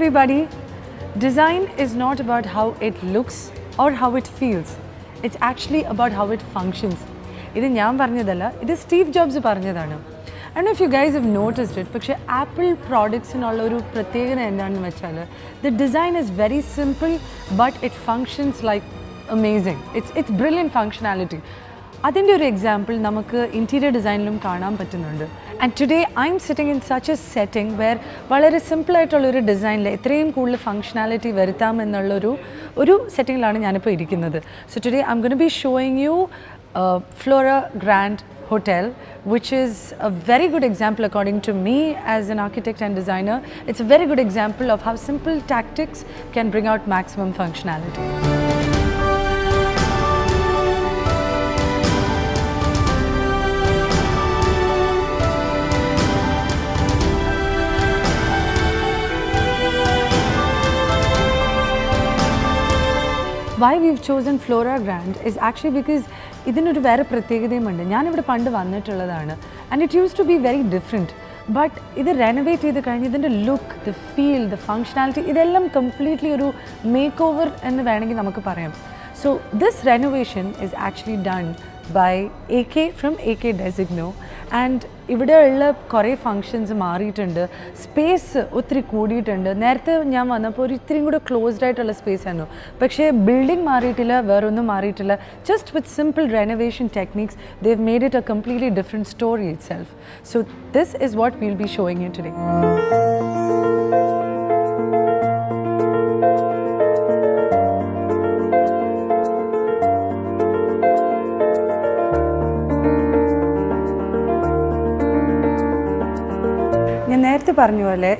everybody. Design is not about how it looks or how it feels. It's actually about how it functions. This is not me, it is Steve Jobs. I don't know if you guys have noticed it, but Apple products the design is very simple, but it functions like amazing. It's brilliant functionality. That's an example we interior design. And today I'm sitting in such a setting where very simple design cool functionality setting. So today I'm going to be showing you Flora Grand Hotel, which is a very good example according to me as an architect and designer. It's a very good example of how simple tactics can bring out maximum functionality. Why we've chosen Flora Grand is actually because it's a very special and it used to be very different. But it's renovated, the look, the feel, the functionality, it's completely a makeover. So this renovation is actually done by AK from AK Designo, and ഇവിടെ കുറേ functions മാറിയിട്ടുണ്ട്. Space ഒത്തിരി കൂടിയിട്ടുണ്ട്. നേരത്തെ ഞാൻ വന്നപ്പോൾ ഇത്തിരിയും കൂടെ closed ആയിട്ടുള്ള സ്പേസ് ആയിരുന്നു. പക്ഷേ ബിൽഡിംഗ് മാറിയിട്ടില്ല, വേറൊന്നും മാറിയിട്ടില്ല. Just with simple renovation techniques they have made it A completely different story it self. So this is what will be showing you today.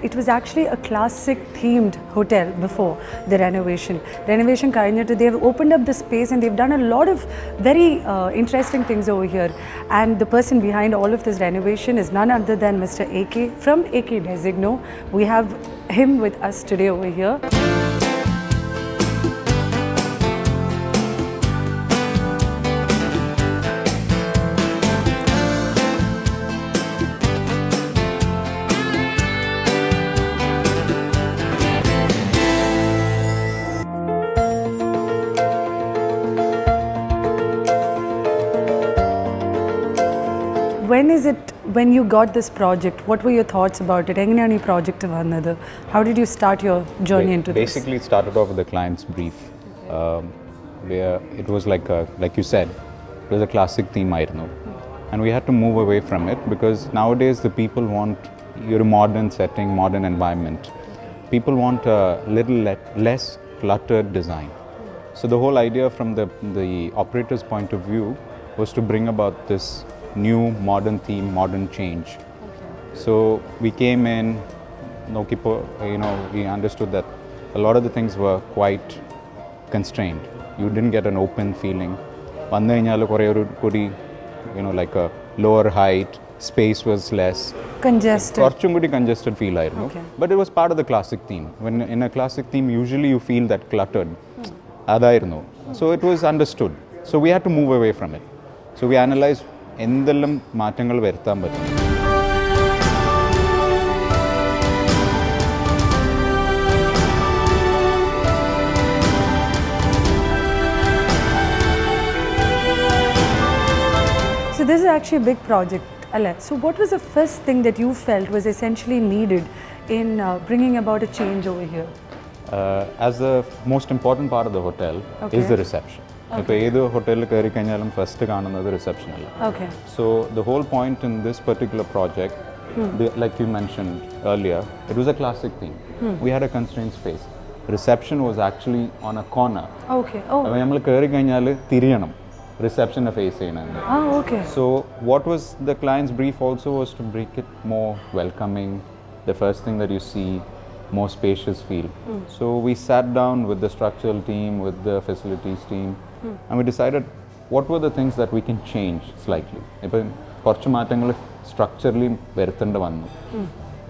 It was actually a classic themed hotel before the renovation. Renovation they have opened up the space and they've done a lot of very interesting things over here. And the person behind all of this renovation is none other than Mr. AK from AK Designo. We have him with us today over here. When you got this project, what were your thoughts about it? How did you start your journey into this? Basically, it started off with the client's brief. Where it was like you said, it was a classic theme, I know. And we had to move away from it because nowadays the people want your modern setting, modern environment. People want a little less cluttered design. So the whole idea from the operator's point of view was to bring about this new modern theme, modern change. So we came in, we understood that a lot of the things were quite constrained. You didn't get an open feeling. Like a lower height, space was less. Congested feel. Okay. But it was part of the classic theme. When in a classic theme, usually you feel that cluttered. So it was understood. So we had to move away from it. So we analyzed എന്തെല്ലാം മാറ്റങ്ങൾ വരുത്താൻ പറ്റും. So this is actually a big project. So what was the first thing that you felt was essentially needed in bringing about a change over here? As the most important part of the hotel is the reception. Okay. Hotel first reception. Okay. So the whole point in this particular project, like you mentioned earlier, it was a classic theme. We had a constrained space. Reception was actually on a corner. Okay. Oh. Reception face. Okay. So what was the client's brief also was to make it more welcoming. The first thing that you see, more spacious feel. So we sat down with the structural team, with the facilities team, and we decided what were the things that we can change slightly. Structurally,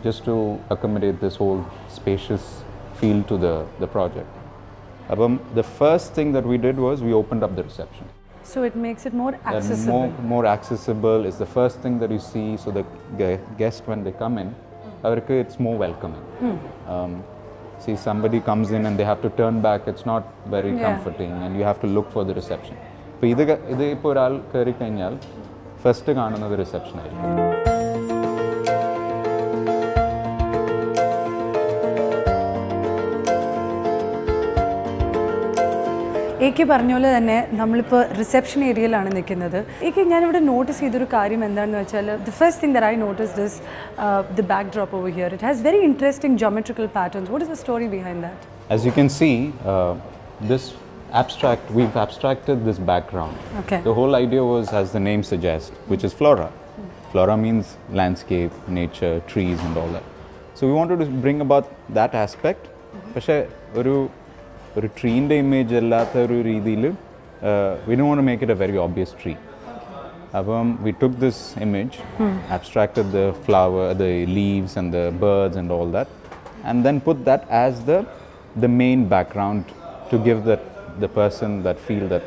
just to accommodate this whole spacious feel to the project. The first thing that we did was we opened up the reception. So it makes it more accessible. More accessible is the first thing that you see. So the guest, when they come in, it's more welcoming. See, somebody comes in and they have to turn back, it's not very comforting, and you have to look for the reception. So, this first കാണുന്നത് reception ആയിരിക്കും. എനിക്ക് പറഞ്ഞ പോലെ തന്നെ നമ്മളിപ്പോൾ reception ഏരിയയിലാണ് നിൽക്കുന്നത്. എനിക്ക് ഞാനിവിടെ നോട്ടീസ് ചെയ്തൊരു കാര്യം എന്താണെന്ന് വെച്ചാൽ the first thing that I noticed is the back drop over here. It has very interesting geometrical patterns. What is the story behind that? As you can see, this we've abstracted this background. Okay. The whole idea was, as the name suggests, which is Flora. Flora means landscape, nature, trees and all that. So we wanted to bring about that aspect. പക്ഷേ ഒരു ട്രീൻ്റെ image അല്ലാത്ത ഒരു രീതിയിൽ we don't want to make it a very obvious tree. അപ്പം we took this image, abstracted the flower, the leaves and the birds and all that, and then put that as the main background to give the person that feel that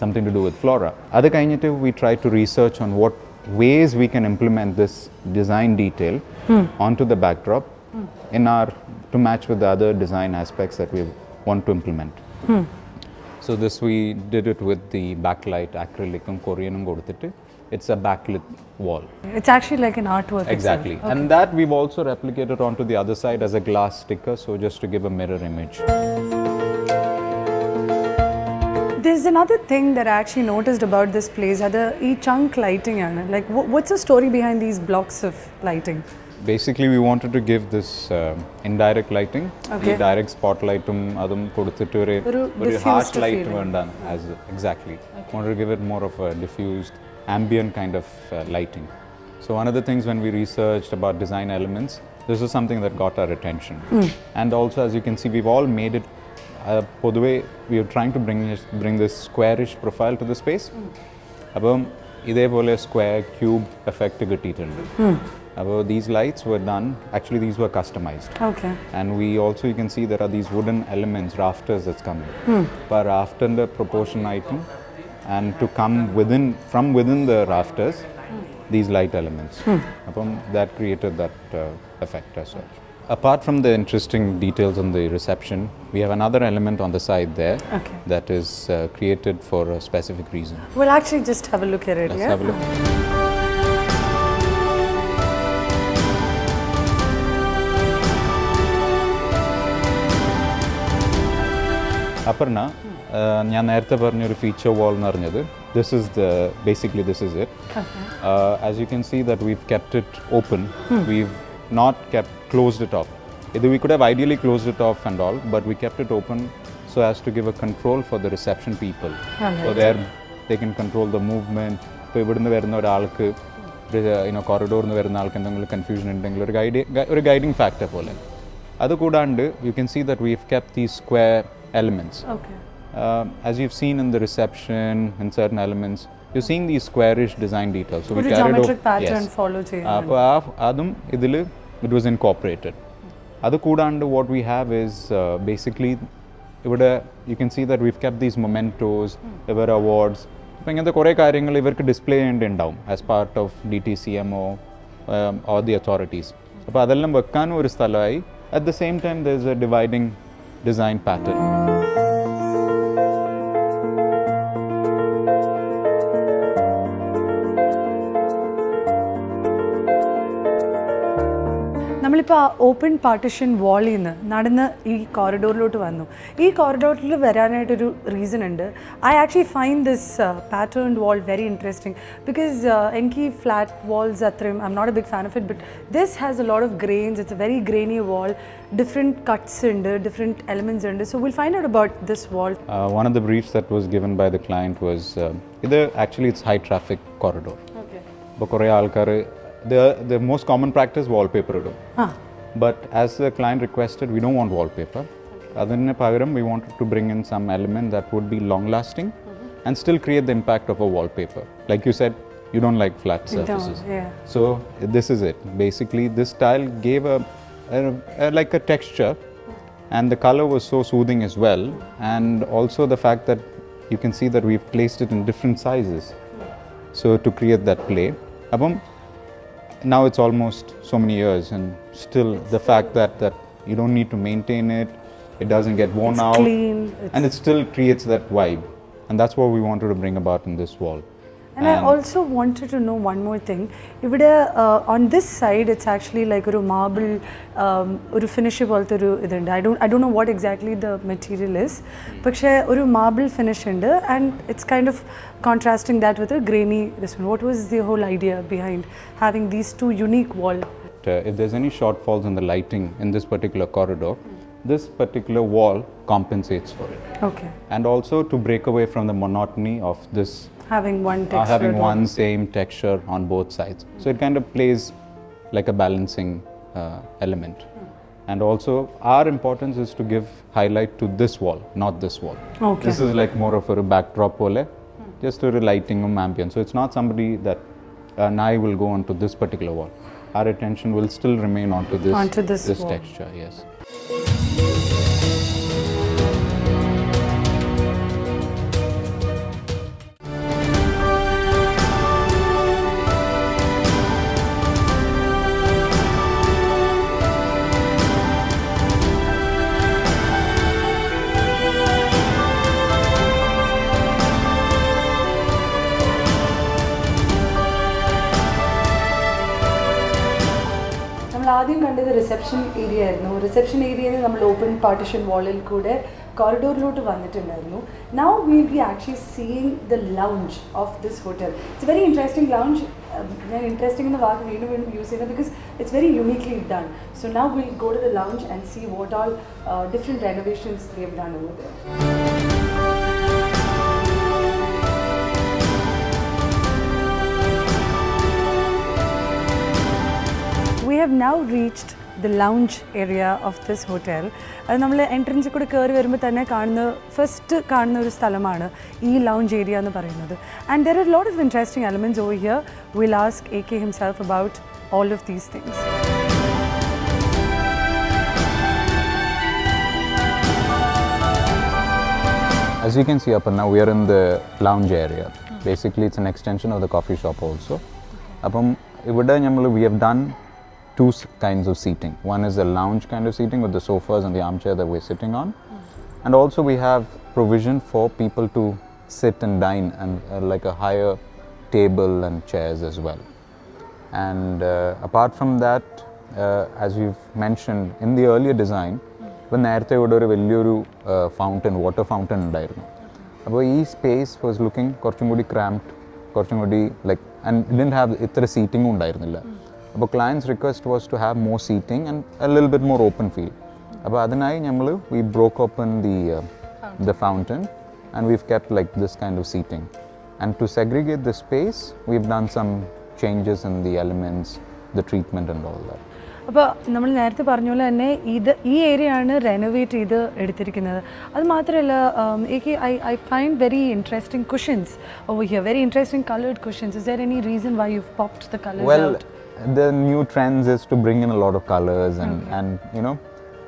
something to do with Flora. Other kind of we try to research on what ways we can implement this design detail onto the backdrop to match with the other design aspects that we want to implement. So this we did it with the backlight acrylic and Korean. It's a backlit wall. It's actually like an artwork. Exactly. Okay. And that we've also replicated onto the other side as a glass sticker, so just to give a mirror image. There's another thing that I actually noticed about this place, chunk lighting. Like, what's the story behind these blocks of lighting? Basically, we wanted to give this indirect lighting. Okay. The direct spotlight adum kodutittu oru harsh light vendan as exactly. Okay. Wanted to give it more of a diffused ambient kind of lighting. So one of the things when we researched about design elements, this is something that got our attention. And also, as you can see, we've all made it for the way we are trying to bring this squarish profile to the space. Abam idepole square cube effect kittittundu. About these lights were done, actually these were customized. Okay. And we also, you can see there are these wooden elements, rafters that's coming. Per rafter the proportion item, and to come from within the rafters, these light elements. That created that effect as well. Apart from the interesting details on the reception, we have another element on the side there that is created for a specific reason. We'll actually just have a look at it. Let's have a look. Aparna, ഞാൻ നേരത്തെ പറഞ്ഞൊരു feature wall എന്ന് പറഞ്ഞത്, this is it. Okay. As you can see that we've kept it open, we've not closed it off. We could have ideally closed it off and all, but we kept it open so as to give a control for the reception people. So there they can control the movement. So ഇവിടുന്ന് വരുന്ന ഒരാൾക്ക് corridor നിന്ന് വരുന്ന ആൾക്ക് എന്തെങ്കിലും confusion ഉണ്ടെങ്കിൽ ഒരു guiding factor പോലെ. അതുകൂടാണ്ട് you can see that we've kept these square elements. Okay. As you've seen in the reception and certain elements, you're seeing these squarish design details. So we carried geometric pattern follow cheyyana. It was incorporated. Adu koodand what we have is basically you can see that we've kept these mementos, there were awards. Appo ingante kore karyangal ivarku display cheyundundavum as part of DTCMO or the authorities. Appo adellam vekkanu oru sthalai. At the same time there's a dividing design pattern. നമ്മളിപ്പോൾ ആ open partition വാളിൽ നിന്ന് നടന്ന് ഈ കോറിഡോറിലോട്ട് വന്നു. ഈ കോറിഡോറിൽ വരാനായിട്ടൊരു റീസൺ ഉണ്ട്. I actually find this patterned wall very interesting because എനിക്ക് ഫ്ലാറ്റ് വാൾസ് അത്രയും I am not a big fan of it, but this has a lot of grains. It's a very grainy wall. Different cuts ഉണ്ട്, different elements ഉണ്ട്. So we'll find out about this wall. One of the briefs that was given by the client was it's high traffic corridor. Okay. Kore aalkar the most common practice wallpaper idum. But as the client requested, we don't want wallpaper. Adanne pagaram we wanted to bring in some element that would be long lasting and still create the impact of a wallpaper. Like you said, you don't like flat surfaces. Yeah. So this is it. Basically this style gave like a texture, and the color was so soothing as well, and also the fact that you can see that we've placed it in different sizes, so to create that play. Now it's almost so many years, and still the fact that You don't need to maintain it. It doesn't get worn It's out. clean. And it still creates that vibe. And that's what we wanted to bring about in this wall. And I also wanted to know one more thing. On this side, it's actually like a marble, a finish. I don't know what exactly the material is, but a marble finish and it's kind of contrasting that with a grainy this one. What was the whole idea behind having these two unique walls? If there's any shortfalls in the lighting in this particular corridor, this particular wall compensates for it. Okay. And also to break away from the monotony of this. Having one texture. Having one same texture on both sides. So it kind of plays like a balancing element. And also our importance is to give highlight to this wall, not this wall. Okay. This is like more of a backdrop pole, just a lighting ambience. So it's not somebody that an eye will go onto this particular wall. Our attention will still remain onto this texture, yes. ആദ്യം കണ്ടത് reception area ആയിരുന്നു. Reception ഏരിയയിൽ നമ്മൾ open partition വാളിൽ കൂടെ കോറിഡോറിലോട്ട് വന്നിട്ടുണ്ടായിരുന്നു. Now will be actually seeing the lounge of this hotel. It's very interesting lounge. ഞാൻ interesting എന്ന വാക്ക് വീണ്ടും വീണ്ടും യൂസ് ചെയ്യുന്നത് because it's very uniquely done. So now will go to the lounge and see what all different renovations they have done over there. We have now reached the lounge area of this hotel. നമ്മൾ എൻട്രൻസിൽ കൂടെ കയറി വരുമ്പോൾ തന്നെ first കാണുന്ന ഒരു സ്ഥലമാണ് ഈ lounge area എന്ന് പറയുന്നത്. And there are lot of interesting elements over here. Will ask AK himself about all of these things. As you can see, Aparna, we are in the lounge area. Basically, it's an extension of the coffee shop also. We have done two kinds of seating. One is the lounge kind of seating with the sofas and the armchair that we're sitting on. And also we have provision for people to sit and dine and like a higher table and chairs as well. And apart from that, as we've mentioned in the earlier design, when നേരത്തെ ഇവിടെ ഒരു വലിയൊരു fountain, water fountain ഉണ്ടായിരുന്നു. അപ്പോൾ ഈ space was looking കുറച്ചും കൂടി cramped, കുറച്ചും കൂടി like, and it didn't have ഇത്ര seating ഉണ്ടായിരുന്നില്ല. But client's request was to have more seating and a little bit more open feel. We broke open the fountain and we've kept like this kind of seating. And to segregate the space, we've done some changes in the elements, the treatment and all that. അപ്പോൾ നമ്മൾ നേരത്തെ പറഞ്ഞ പോലെ തന്നെ ഈ area ആണ് renovate ചെയ്ത് എടുത്തിരിക്കുന്നത്. അത് മാത്രമല്ല I find very interesting cushions over here, very interesting colored cushions. Is there any reason why you've popped the colors out? The new trends is to bring in a lot of colors and you know,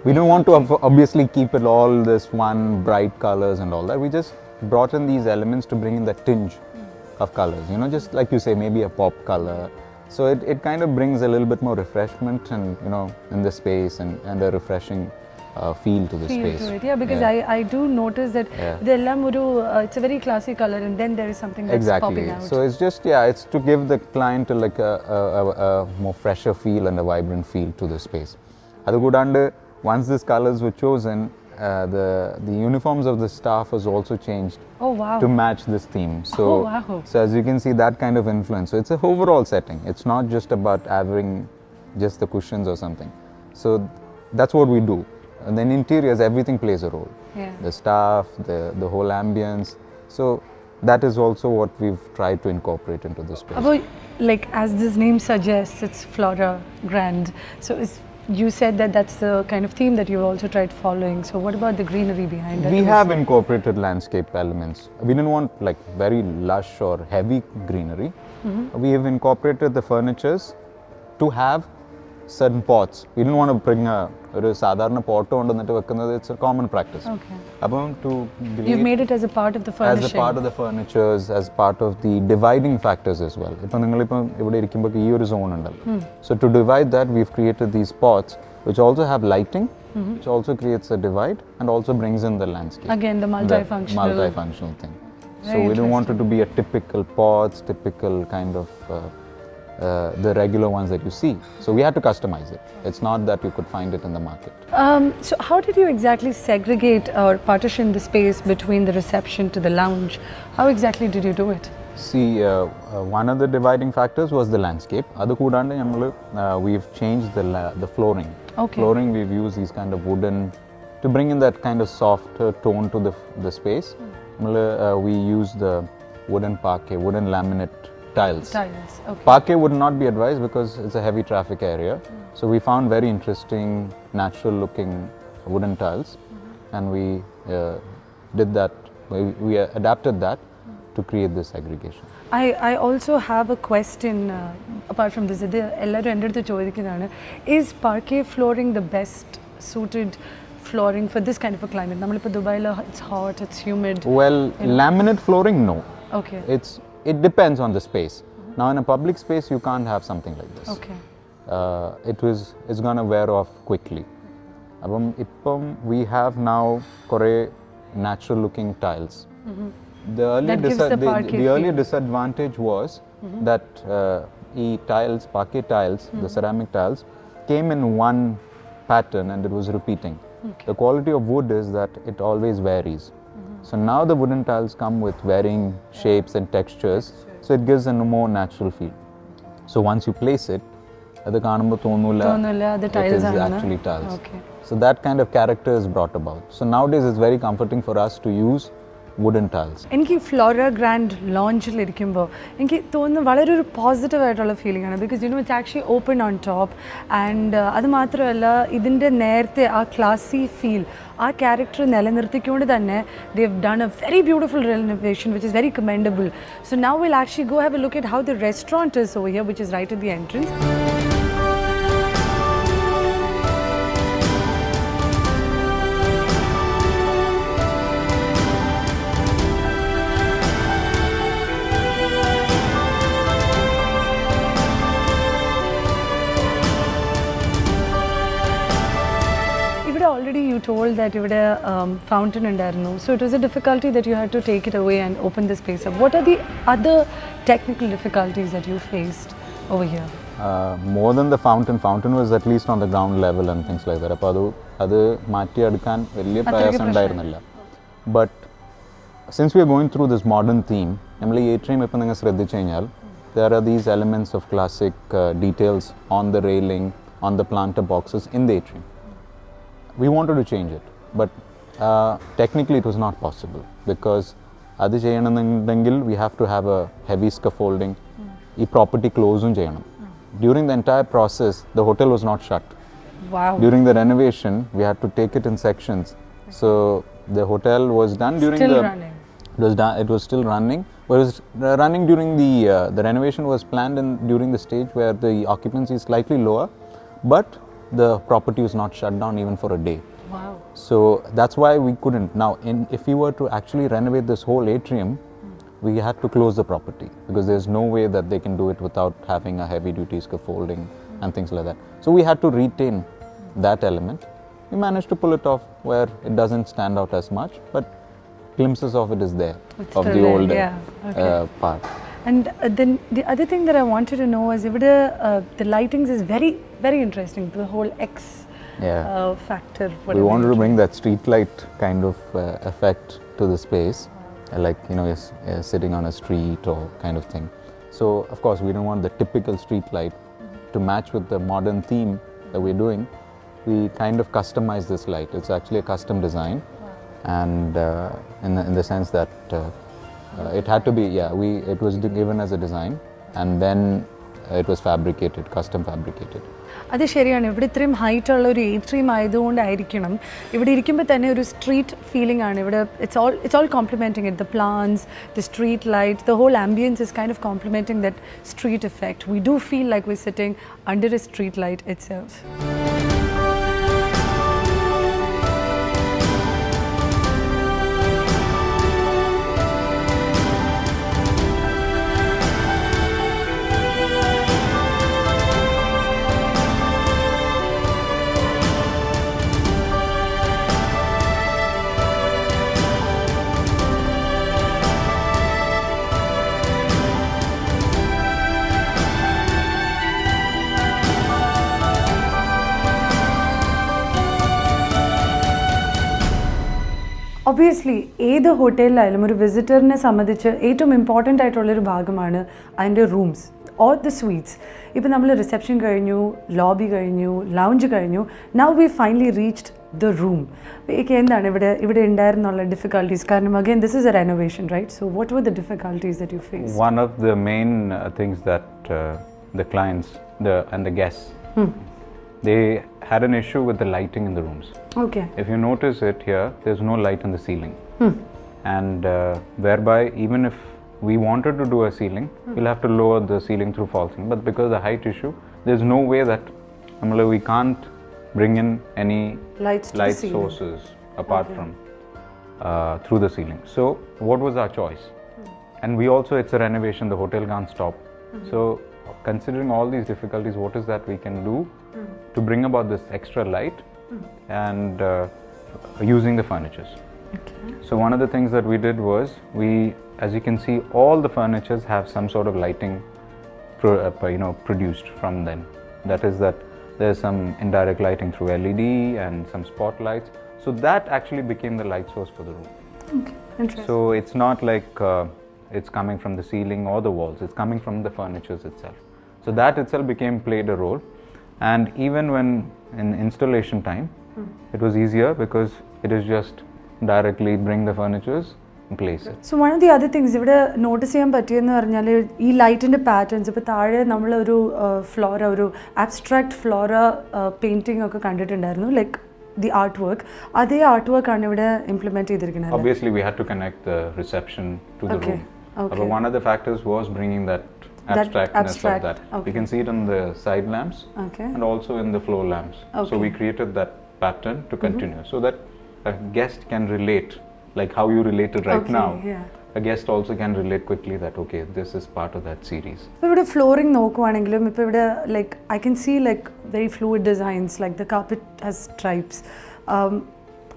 we don't want to obviously keep it all this one bright colors and all that. We just brought in these elements to bring in that tinge of colors, you know, just like you say, maybe a pop color. So it kind of brings a little bit more refreshment and, you know, in the space and a refreshing feel to the space. To it, yeah, because I do notice that it's a very classy color and then there is something that's popping out. So it's just, it's to give the client like a more fresher feel and a vibrant feel to the space. Once these colors were chosen, the uniforms of the staff was also changed to match this theme. So, so as you can see, that kind of influence. So it's a overall setting. It's not just about having just the cushions or something. So that's what we do. And then interiors, everything plays a role. The staff, the whole ambience. So that is also what we've tried to incorporate into this space. Like as this name suggests, it's Flora Grand. So you said that that's the kind of theme that you've also tried following. So what about the greenery behind that? We have incorporated landscape elements. We didn't want like very lush or heavy greenery. We have incorporated the furnitures to have certain pots. We didn't want to bring a sadharna pot onto it's a common practice. Okay. You've made it as a part of the furnishing. As a part of the furnitures, as part of the dividing factors as well. So to divide that, we've created these pots which also have lighting which also creates a divide and also brings in the landscape. Again, the multifunctional. Multifunctional thing. Very So we don't want it to interesting. be a typical pots, typical kind of the regular ones that you see. So we had to customize it. It's not that you could find it in the market. So how did you exactly segregate or partition the space between the reception to the lounge? How exactly did you do it? See, one of the dividing factors was the landscape. Adu koodande we've changed the flooring. Okay. Flooring, we've used these kind of wooden, to bring in that kind of softer tone to the space. We use the wooden parquet, wooden laminate tiles. Tiles, okay. Parquet would not be advised because it's a heavy traffic area. So we found very interesting, natural looking wooden tiles, and we did that, we adapted that to create this segregation. I also have a question apart from this. Is parquet flooring the best suited flooring for this kind of a climate? Dubai, it's hot, it's humid. Well, laminate flooring, no. Okay. It depends on the space. Now in a public space, you can't have something like this. Okay. It's gonna wear off quickly. We have now kore natural looking tiles. The earlier disadvantage was that tiles, parquet tiles, the ceramic tiles, came in one pattern and it was repeating. Okay. The quality of wood is that it always varies. So now the wooden tiles come with varying shapes and textures, so it gives a more natural feel. So once you place it, the tiles is actually tiles. Okay. So that kind of character is brought about. So nowadays it's very comforting for us to use wooden tiles. എനിക്ക് Flora Grand launchilirikkumbo എനിക്ക് തോന്നുന്നു വളരെ ഒരു positive ആയിട്ടുള്ള feeling ആണ് because you know it's actually open on top and അത് മാത്രമല്ല ഇതിന്റെ നേരത്തെ ആ ക്ലാസി ഫീൽ ആ ക്യാരക്ടർ നിലനിർത്തിക്കൊണ്ട് തന്നെ they have done a very beautiful renovation which is very commendable. So now we'll actually go have a look at how the restaurant is over here, which is right at the entrance. Already you told that you had a fountain in there, so it was a difficulty that you had to take it away and open the space up. What are the other technical difficulties that you faced over here? More than the fountain was at least on the ground level and things like that. But since we are going through this modern theme, there are these elements of classic details on the railing, on the planter boxes in the atrium. We wanted to change it, but technically it was not possible because we have to have a heavy scaffolding. The property closed. During the entire process, the hotel was not shut. Wow. During the renovation, we had to take it in sections. So the hotel was done during running. It was still running. But it was running during the renovation was planned during the stage where the occupancy is slightly lower, but the property was not shut down even for a day. Wow. So that's why we couldn't. Now, if we were to actually renovate this whole atrium, we had to close the property because there's no way that they can do it without having a heavy duty scaffolding and things like that. So we had to retain that element. We managed to pull it off where it doesn't stand out as much, but glimpses of it is there, It's of still the there, old yeah. Okay. part. And then the other thing that I wanted to know is the lightings is very, very interesting. The whole X factor. We wanted to bring that street light kind of effect to the space, like you're sitting on a street or kind of thing. So of course we don't want the typical street light to match with the modern theme that we're doing. We kind of customize this light. It's actually a custom design, and in the sense that. It had to be, it was given as a design and then it was fabricated, custom fabricated. അത് ശരിയാണ്. ഇവിടെ ഇത്രയും height ഉള്ള ഒരു atrium ആയതുകൊണ്ടായിരിക്കണം ഇവിടെ ഇരിക്കുമ്പോൾ തന്നെ ഒരു സ്ട്രീറ്റ് ഫീലിംഗ് ആണ്. ഇവിടെ it's all complementing it. The plants, the street light, the whole ambience is kind of complementing that street effect. We do feel like we're sitting under a street light itself. obviously ഏത് ഹോട്ടലിലായാലും ഒരു വിസിറ്ററിനെ സംബന്ധിച്ച് ഏറ്റവും important ആയിട്ടുള്ളൊരു ഭാഗമാണ് അതിൻ്റെ rooms or the sweets. ഇപ്പോൾ നമ്മൾ reception കഴിഞ്ഞു, ലോബി കഴിഞ്ഞു, ലൗഞ്ച് കഴിഞ്ഞു, now we finally reached the room. എന്താണ് ഇവിടെ ഉണ്ടായിരുന്നുള്ള ഡിഫിക്കൽട്ടീസ്? കാരണം again this is a renovation, right? So what were the difficulties that you face? One of the main things that the clients and the guests, they had an issue with the lighting in the rooms. Okay. If you notice it here, there's no light in the ceiling. And whereby even if we wanted to do a ceiling, we'll have to lower the ceiling through falsing. But because of the height issue, there's no way that we can't bring in any light sources apart from through the ceiling. So what was our choice? And we also, it's a renovation, the hotel can't stop. So considering all these difficulties, what is that we can do to bring about this extra light and using the furnitures? Okay. So one of the things that we did was, as you can see, all the furnitures have some sort of lighting produced from them. That is that there's some indirect lighting through LED and some spotlights. So that actually became the light source for the room. Okay, interesting. So it's not like it's coming from the ceiling or the walls, it's coming from the furnitures itself. So that itself played a role. And even when in installation time, it was easier because it is just directly bring the furnitures and place it. So one of the other things ഇവിടെ notice ചെയ്യാൻ പറ്റിയെന്ന് പറഞ്ഞാൽ ഈ ലൈറ്റിൻ്റെ patterns, ഇപ്പോൾ താഴെ നമ്മളൊരു Flora, ഒരു ആബ്സ്ട്രാക്ട് ഫ്ലോറ പെയിൻറ്റിംഗ് ഒക്കെ കണ്ടിട്ടുണ്ടായിരുന്നു, ലൈക്ക് the artwork. അതേ artwork ആണ് ഇവിടെ implement ചെയ്തിരിക്കുന്നത്. Obviously we had to connect the reception to the room. Okay. But one of the factors was bringing that abstractness of that. Okay. You can see it on the side lamps and also in the floor lamps. Okay. So we created that pattern to continue so that a guest can relate, like how you related right now. Yeah. A guest also can relate quickly that okay, this is part of that series. ഇപ്പോൾ ഇവിടെ flooring നോക്കുവാണെങ്കിലും ഇപ്പോൾ ഇവിടെ like I can see like very fluid designs, like the carpet has stripes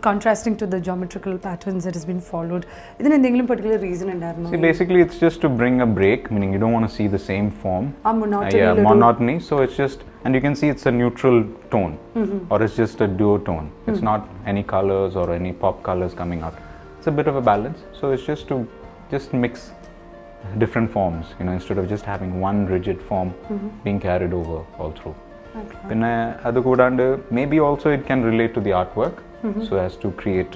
contrasting to the geometrical patterns that has been followed. Is there any particular reason? See, basically it's just to bring a break, meaning you don't want to see the same form. Monotony. So it's just, and you can see it's a neutral tone, or it's just a duotone. It's not any colors or any pop colors coming out. It's a bit of a balance. So it's just to mix different forms, instead of just having one rigid form being carried over all through. Okay. Maybe also it can relate to the artwork, so as to create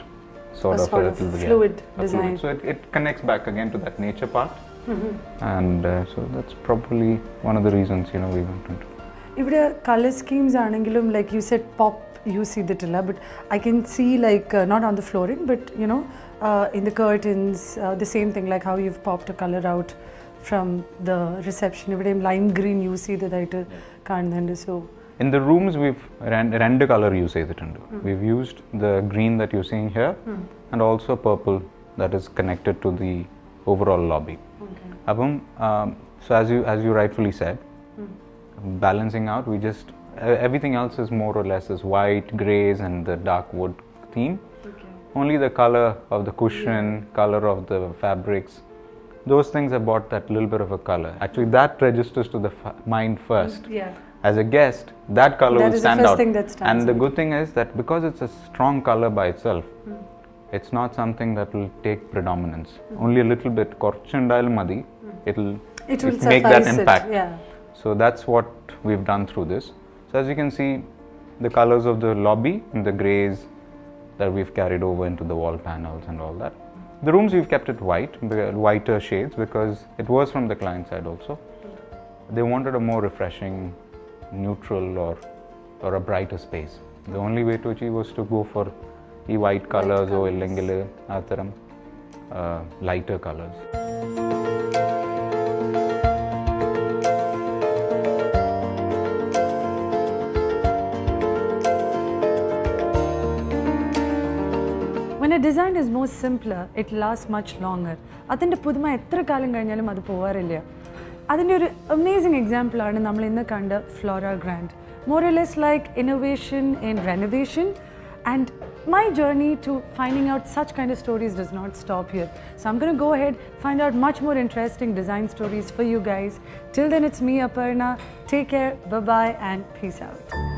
sort of a fluid design. So it connects back again to that nature part, and so that's probably one of the reasons we went into. If the color schemes anengilum, like you said, pop you see the tilla, but I can see like not on the flooring, but in the curtains, the same thing, like how you've popped a color out from the reception. If lime green you see that it can't. So in the rooms we've render color use cheyidittundu. We've used the green that you're seeing here and also purple that is connected to the overall lobby. Okay. So as you rightfully said, balancing out, we just everything else is more or less is white, greys and the dark wood theme. Okay. Only the color of the cushion, color of the fabrics, those things have brought that little bit of a color. Actually that registers to the mind first. Yeah. As a guest, that color will stand out. And the good thing is that because it's a strong color by itself, it's not something that will take predominance. Only a little bit it will make that impact. Yeah. So that's what we've done through this. So as you can see, the colors of the lobby and the greys that we've carried over into the wall panels and all that. The rooms we've kept it whiter shades because it was from the client side also. They wanted a more refreshing, neutral or a brighter space. The only way to achieve was to go for the white colors or lighter colors. When a design is more simpler, it lasts much longer. Adinte puduma etra kaalam kazhinjalum adu povarilla. Adinte oru amazing example aanu nammal innu kanda Flora Grand. More or less like innovation in renovation, and my journey to finding out such kind of stories does not stop here. So I'm going to go ahead, find out much more interesting design stories for you guys. Till then, it's me, Aparna. Take care, bye-bye, and peace out.